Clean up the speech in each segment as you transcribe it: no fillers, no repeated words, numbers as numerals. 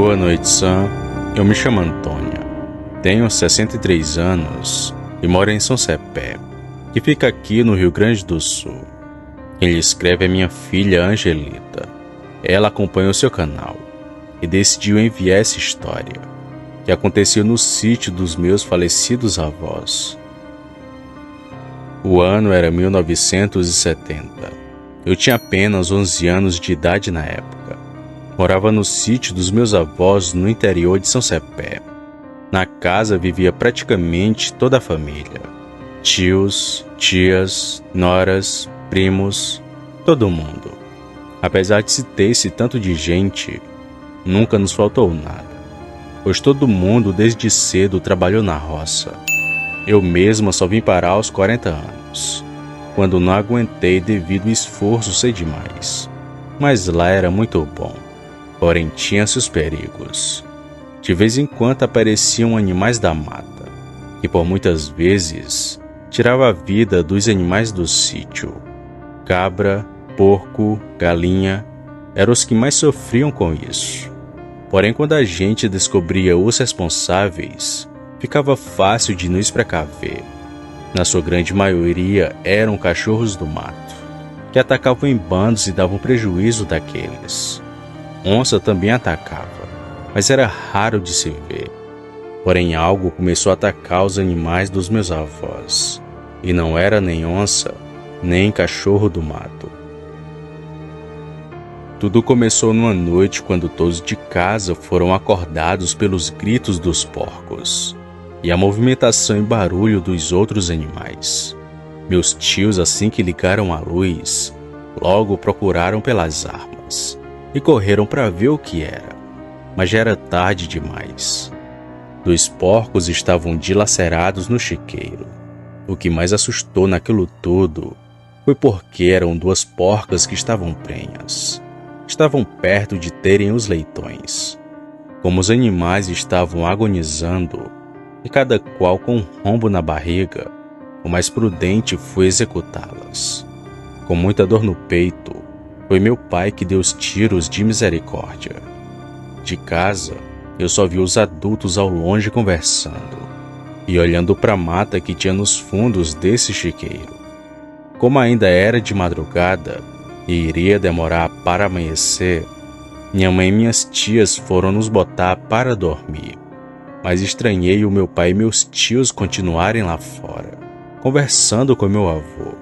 Boa noite, Sam. Eu me chamo Antônia. Tenho 63 anos e moro em São Cepé, que fica aqui no Rio Grande do Sul. Quem lhe escreve é minha filha Angelita. Ela acompanha o seu canal e decidiu enviar essa história, que aconteceu no sítio dos meus falecidos avós. O ano era 1970. Eu tinha apenas 11 anos de idade na época. Morava no sítio dos meus avós no interior de São Cepé. Na casa vivia praticamente toda a família. Tios, tias, noras, primos, todo mundo. Apesar de se ter esse tanto de gente, nunca nos faltou nada, pois todo mundo desde cedo trabalhou na roça. Eu mesma só vim parar aos 40 anos, quando não aguentei devido ao esforço ser demais. Mas lá era muito bom, porém tinha seus perigos. De vez em quando apareciam animais da mata, que por muitas vezes tirava a vida dos animais do sítio. Cabra, porco, galinha, eram os que mais sofriam com isso. Porém, quando a gente descobria os responsáveis, ficava fácil de nos precaver. Na sua grande maioria eram cachorros do mato, que atacavam em bandos e davam prejuízo daqueles. Onça também atacava, mas era raro de se ver. Porém, algo começou a atacar os animais dos meus avós, e não era nem onça, nem cachorro do mato. Tudo começou numa noite quando todos de casa foram acordados pelos gritos dos porcos e a movimentação e barulho dos outros animais. Meus tios, assim que ligaram a luz, logo procuraram pelas armas e correram para ver o que era, mas já era tarde demais. 2 porcos estavam dilacerados no chiqueiro. O que mais assustou naquilo tudo foi porque eram 2 porcas que estavam prenhas. Estavam perto de terem os leitões. Como os animais estavam agonizando, e cada qual com um rombo na barriga, o mais prudente foi executá-las. Com muita dor no peito, foi meu pai que deu os tiros de misericórdia. De casa, eu só vi os adultos ao longe conversando e olhando para a mata que tinha nos fundos desse chiqueiro. Como ainda era de madrugada e iria demorar para amanhecer, minha mãe e minhas tias foram nos botar para dormir. Mas estranhei o meu pai e meus tios continuarem lá fora, conversando com meu avô.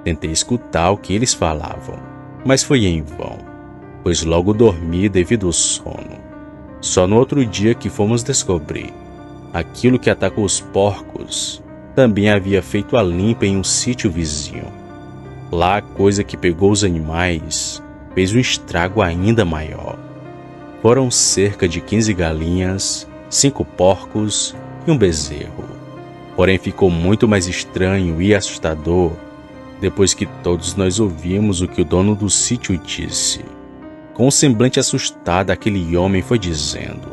Tentei escutar o que eles falavam, mas foi em vão, pois logo dormi devido ao sono. Só no outro dia que fomos descobrir, aquilo que atacou os porcos também havia feito a limpa em um sítio vizinho. Lá a coisa que pegou os animais fez um estrago ainda maior. Foram cerca de 15 galinhas, 5 porcos e um bezerro. Porém ficou muito mais estranho e assustador depois que todos nós ouvimos o que o dono do sítio disse. Com um semblante assustado, aquele homem foi dizendo: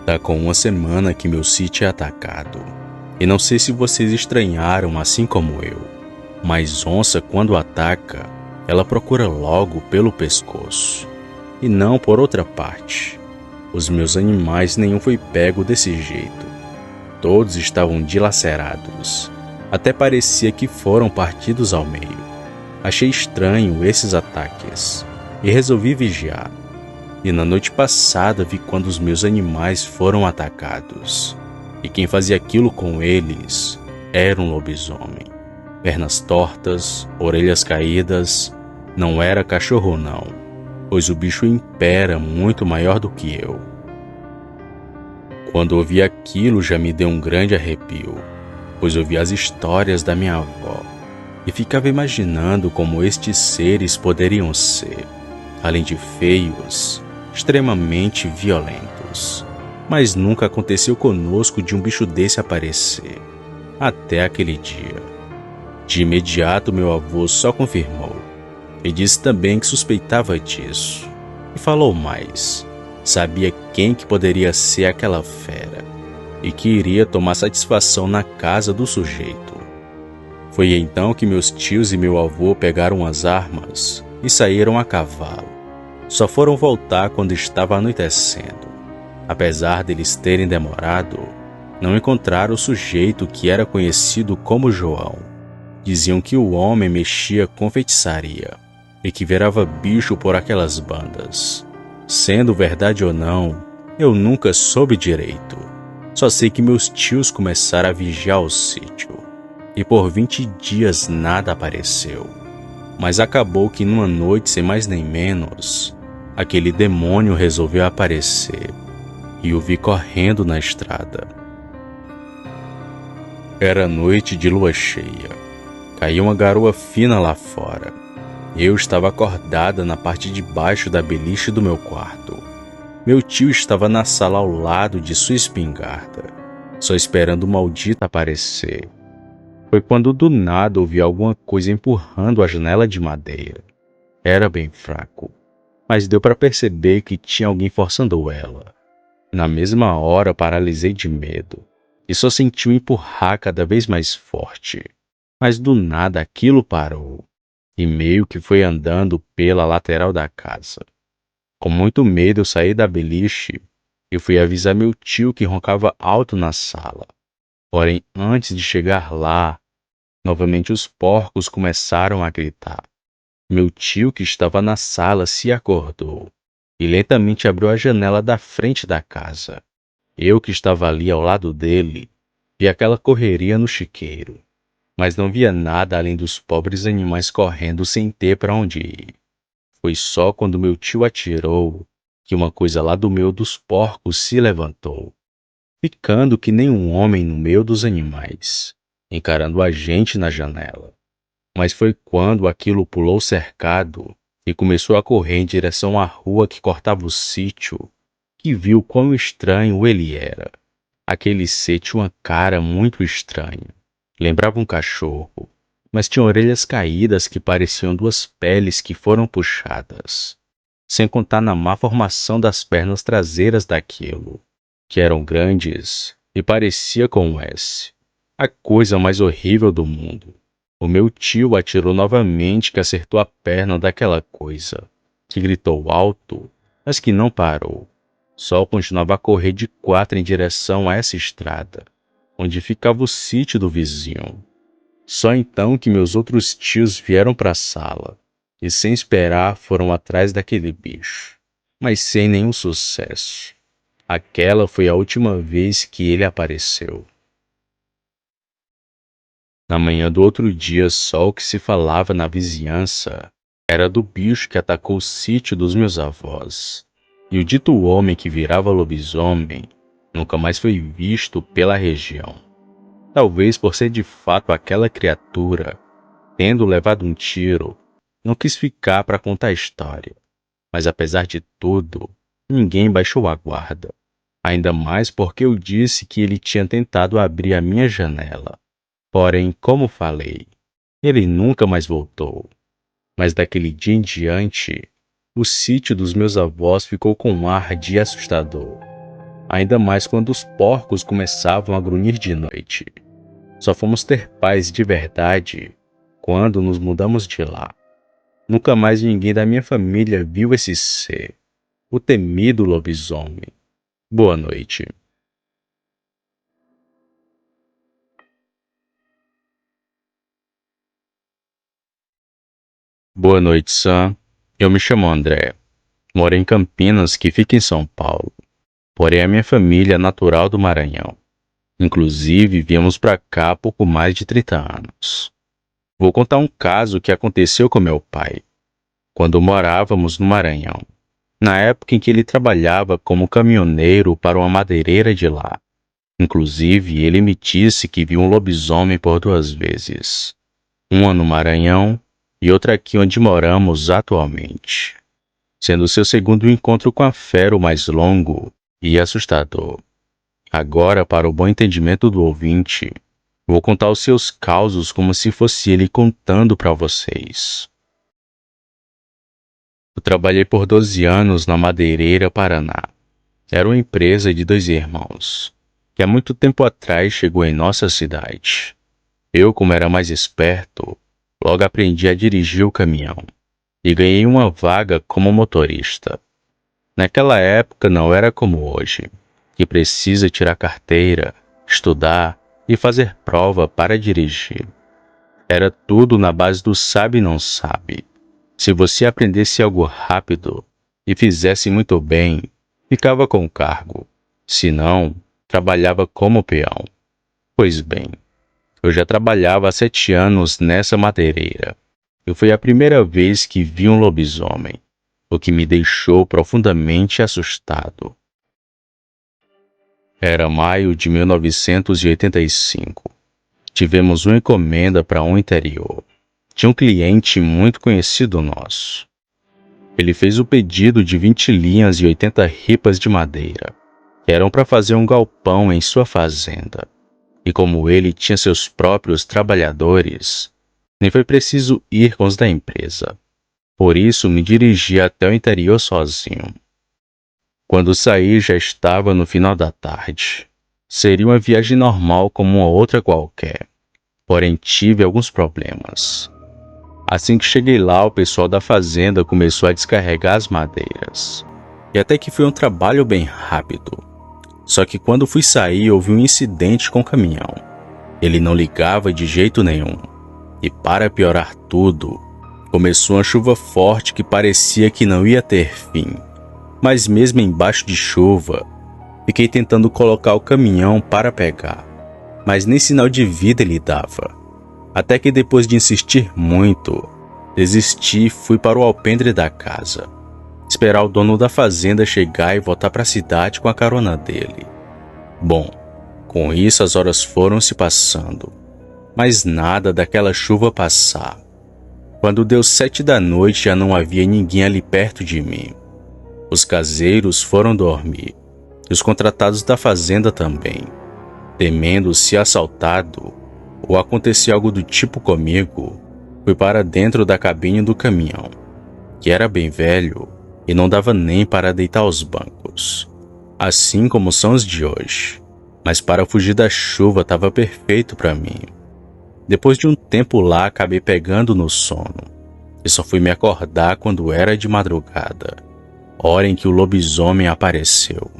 "Tá com 1 semana que meu sítio é atacado. E não sei se vocês estranharam assim como eu, mas onça quando ataca, ela procura logo pelo pescoço, e não por outra parte. Os meus animais nenhum foi pego desse jeito. Todos estavam dilacerados. Até parecia que foram partidos ao meio. Achei estranho esses ataques e resolvi vigiar. E na noite passada vi quando os meus animais foram atacados. E quem fazia aquilo com eles era um lobisomem. Pernas tortas, orelhas caídas. Não era cachorro não, pois o bicho impera muito maior do que eu." Quando ouvi aquilo já me deu um grande arrepio, pois ouvi as histórias da minha avó e ficava imaginando como estes seres poderiam ser, além de feios, extremamente violentos. Mas nunca aconteceu conosco de um bicho desse aparecer, até aquele dia. De imediato meu avô só confirmou, e disse também que suspeitava disso, e falou mais. Sabia quem que poderia ser aquela fera, e que iria tomar satisfação na casa do sujeito. Foi então que meus tios e meu avô pegaram as armas e saíram a cavalo, Só foram voltar quando estava anoitecendo. Apesar deles terem demorado, não encontraram o sujeito que era conhecido como João. Diziam que o homem mexia com feitiçaria e que virava bicho por aquelas bandas. Sendo verdade ou não, eu nunca soube direito. Só sei que meus tios começaram a vigiar o sítio e por 20 dias nada apareceu. Mas acabou que numa noite, sem mais nem menos, aquele demônio resolveu aparecer e o vi correndo na estrada. Era noite de lua cheia. Caía uma garoa fina lá fora. Eu estava acordada na parte de baixo da beliche do meu quarto. Meu tio estava na sala ao lado de sua espingarda, só esperando o maldito aparecer. Foi quando do nada ouvi alguma coisa empurrando a janela de madeira. Era bem fraco, mas deu para perceber que tinha alguém forçando ela. Na mesma hora paralisei de medo e só senti o empurrar cada vez mais forte. Mas do nada aquilo parou e meio que foi andando pela lateral da casa. Com muito medo eu saí da beliche e fui avisar meu tio que roncava alto na sala. Porém, antes de chegar lá, novamente os porcos começaram a gritar. Meu tio, que estava na sala, se acordou e lentamente abriu a janela da frente da casa. Eu, que estava ali ao lado dele, vi aquela correria no chiqueiro, mas não via nada além dos pobres animais correndo sem ter para onde ir. Foi só quando meu tio atirou que uma coisa lá do meio dos porcos se levantou, ficando que nem um homem no meio dos animais, encarando a gente na janela. Mas foi quando aquilo pulou o cercado e começou a correr em direção à rua que cortava o sítio, que viu quão estranho ele era. Aquele ser tinha uma cara muito estranha. Lembrava um cachorro, mas tinha orelhas caídas que pareciam duas peles que foram puxadas. Sem contar na má formação das pernas traseiras daquilo, que eram grandes e parecia com um S. A coisa mais horrível do mundo. O meu tio atirou novamente que acertou a perna daquela coisa, que gritou alto, mas que não parou. Só continuava a correr de quatro em direção a essa estrada, onde ficava o sítio do vizinho. Só então que meus outros tios vieram para a sala, e sem esperar foram atrás daquele bicho, mas sem nenhum sucesso. Aquela foi a última vez que ele apareceu. Na manhã do outro dia, só o que se falava na vizinhança era do bicho que atacou o sítio dos meus avós. E o dito homem que virava lobisomem nunca mais foi visto pela região. Talvez por ser de fato aquela criatura, tendo levado um tiro, não quis ficar para contar a história. Mas apesar de tudo, ninguém baixou a guarda. Ainda mais porque eu disse que ele tinha tentado abrir a minha janela. Porém, como falei, ele nunca mais voltou. Mas daquele dia em diante, o sítio dos meus avós ficou com um ar de assustador. Ainda mais quando os porcos começavam a grunhir de noite. Só fomos ter paz de verdade quando nos mudamos de lá. Nunca mais ninguém da minha família viu esse ser, o temido lobisomem. Boa noite. Boa noite, Sam. Eu me chamo André. Moro em Campinas, que fica em São Paulo. Porém, a minha família é natural do Maranhão. Inclusive, viemos para cá há pouco mais de 30 anos. Vou contar um caso que aconteceu com meu pai, quando morávamos no Maranhão, na época em que ele trabalhava como caminhoneiro para uma madeireira de lá. Inclusive, ele me disse que viu um lobisomem por 2 vezes. Uma no Maranhão e outra aqui onde moramos atualmente, sendo seu segundo encontro com a fera o mais longo e assustador. Agora, para o bom entendimento do ouvinte, vou contar os seus causos como se fosse ele contando para vocês. Eu trabalhei por 12 anos na Madeireira Paraná. Era uma empresa de 2 irmãos, que há muito tempo atrás chegou em nossa cidade. Eu, como era mais esperto, logo aprendi a dirigir o caminhão. e ganhei uma vaga como motorista. Naquela época não era como hoje, que precisa tirar carteira, estudar e fazer prova para dirigir. Era tudo na base do sabe e não sabe. Se você aprendesse algo rápido e fizesse muito bem, ficava com o cargo. Se não, trabalhava como peão. Pois bem, eu já trabalhava há 7 anos nessa madeireira. E foi a primeira vez que vi um lobisomem, o que me deixou profundamente assustado. Era maio de 1985. Tivemos uma encomenda para um interior. Tinha um cliente muito conhecido nosso. Ele fez o pedido de 20 linhas e 80 ripas de madeira, que eram para fazer um galpão em sua fazenda. E como ele tinha seus próprios trabalhadores, nem foi preciso ir com os da empresa. Por isso me dirigi até o interior sozinho. Quando saí já estava no final da tarde. Seria uma viagem normal como uma outra qualquer. Porém tive alguns problemas. Assim que cheguei lá, o pessoal da fazenda começou a descarregar as madeiras. E até que foi um trabalho bem rápido. Só que quando fui sair, houve um incidente com o caminhão. Ele não ligava de jeito nenhum. E para piorar tudo, começou uma chuva forte que parecia que não ia ter fim. Mas mesmo embaixo de chuva, fiquei tentando colocar o caminhão para pegar. Mas nem sinal de vida ele dava. Até que depois de insistir muito, desisti e fui para o alpendre da casa. Esperar o dono da fazenda chegar e voltar para a cidade com a carona dele. Bom, com isso as horas foram se passando, mas nada daquela chuva passar. Quando deu 7 da noite já não havia ninguém ali perto de mim. Os caseiros foram dormir, e os contratados da fazenda também. Temendo ser assaltado ou acontecer algo do tipo comigo, fui para dentro da cabine do caminhão, que era bem velho e não dava nem para deitar os bancos, assim como são os de hoje. Mas para fugir da chuva estava perfeito para mim. Depois de um tempo lá, acabei pegando no sono, e só fui me acordar quando era de madrugada, hora em que o lobisomem apareceu.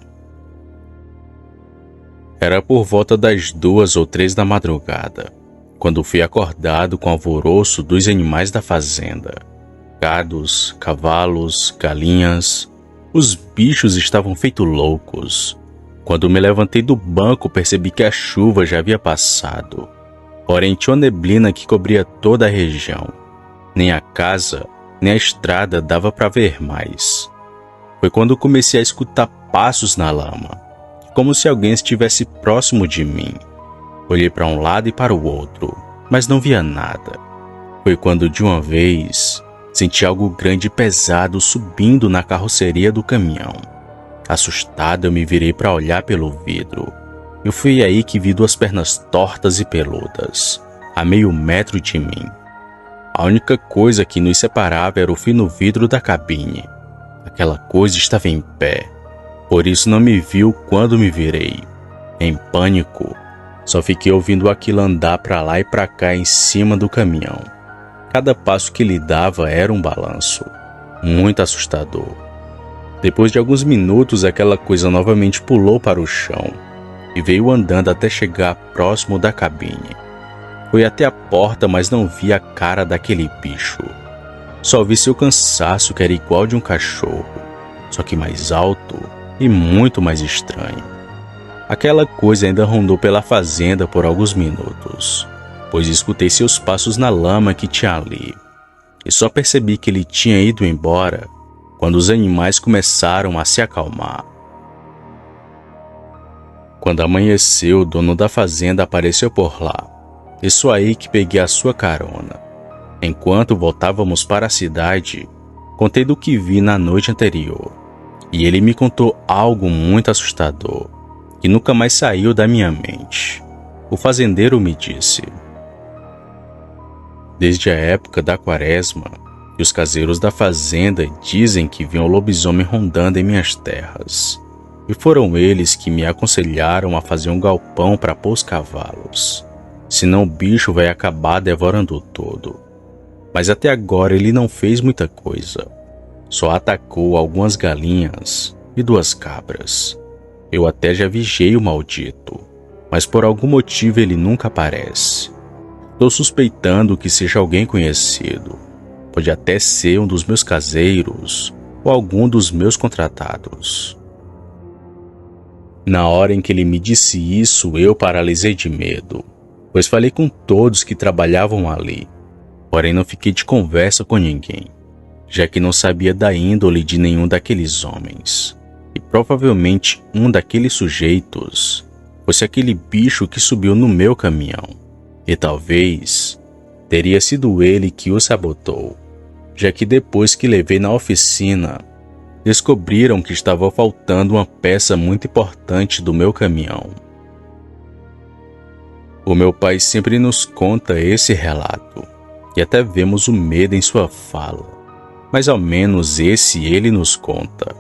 Era por volta das 2 ou 3 da madrugada, quando fui acordado com o alvoroço dos animais da fazenda. Gados, cavalos, galinhas. Os bichos estavam feitos loucos. Quando me levantei do banco, percebi que a chuva já havia passado. Porém, tinha uma neblina que cobria toda a região. Nem a casa, nem a estrada dava para ver mais. Foi quando comecei a escutar passos na lama, como se alguém estivesse próximo de mim. Olhei para um lado e para o outro, mas não via nada. Foi quando, de uma vez, senti algo grande e pesado subindo na carroceria do caminhão. Assustado, eu me virei para olhar pelo vidro. E foi aí que vi 2 pernas tortas e peludas, a meio metro de mim. A única coisa que nos separava era o fino vidro da cabine. Aquela coisa estava em pé, por isso não me viu quando me virei. Em pânico, só fiquei ouvindo aquilo andar para lá e para cá em cima do caminhão. Cada passo que ele dava era um balanço, muito assustador. Depois de alguns minutos, aquela coisa novamente pulou para o chão e veio andando até chegar próximo da cabine. Fui até a porta, mas não vi a cara daquele bicho. Só vi seu cansaço, que era igual de um cachorro, só que mais alto e muito mais estranho. Aquela coisa ainda rondou pela fazenda por alguns minutos, pois escutei seus passos na lama que tinha ali, e só percebi que ele tinha ido embora quando os animais começaram a se acalmar. Quando amanheceu, o dono da fazenda apareceu por lá. Isso aí que peguei a sua carona. Enquanto voltávamos para a cidade, contei do que vi na noite anterior, e ele me contou algo muito assustador, que nunca mais saiu da minha mente. O fazendeiro me disse: desde a época da quaresma, os caseiros da fazenda dizem que viam o lobisomem rondando em minhas terras, e foram eles que me aconselharam a fazer um galpão para pôr os cavalos, senão o bicho vai acabar devorando tudo. mas até agora ele não fez muita coisa. Só atacou algumas galinhas e 2 cabras. Eu até já vigiei o maldito, mas por algum motivo ele nunca aparece. Estou suspeitando que seja alguém conhecido. Pode até ser um dos meus caseiros ou algum dos meus contratados. Na hora em que ele me disse isso, eu paralisei de medo, pois falei com todos que trabalhavam ali, porém não fiquei de conversa com ninguém, já que não sabia da índole de nenhum daqueles homens. E provavelmente um daqueles sujeitos fosse aquele bicho que subiu no meu caminhão. E talvez teria sido ele que o sabotou, já que depois que levei na oficina, descobriram que estava faltando uma peça muito importante do meu caminhão. O meu pai sempre nos conta esse relato, e até vemos o medo em sua fala, mas ao menos esse ele nos conta.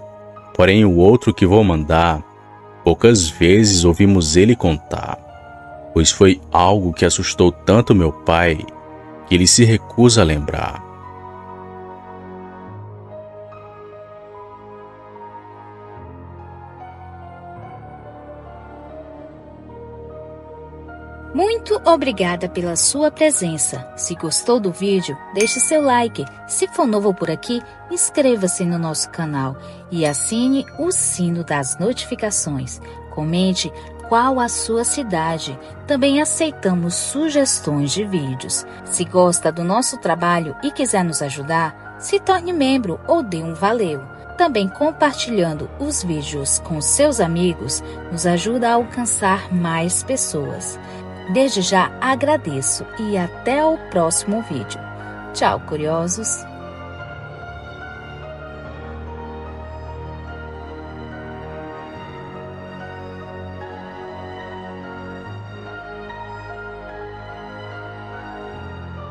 Porém, o outro que vou mandar, poucas vezes ouvimos ele contar, pois foi algo que assustou tanto meu pai que ele se recusa a lembrar. Muito obrigada pela sua presença. Se gostou do vídeo, deixe seu like. Se for novo por aqui, inscreva-se no nosso canal e assine o sino das notificações. Comente qual a sua cidade. Também aceitamos sugestões de vídeos. Se gosta do nosso trabalho e quiser nos ajudar, se torne membro ou dê um valeu. Também compartilhando os vídeos com seus amigos nos ajuda a alcançar mais pessoas. Desde já agradeço e até o próximo vídeo. Tchau, curiosos!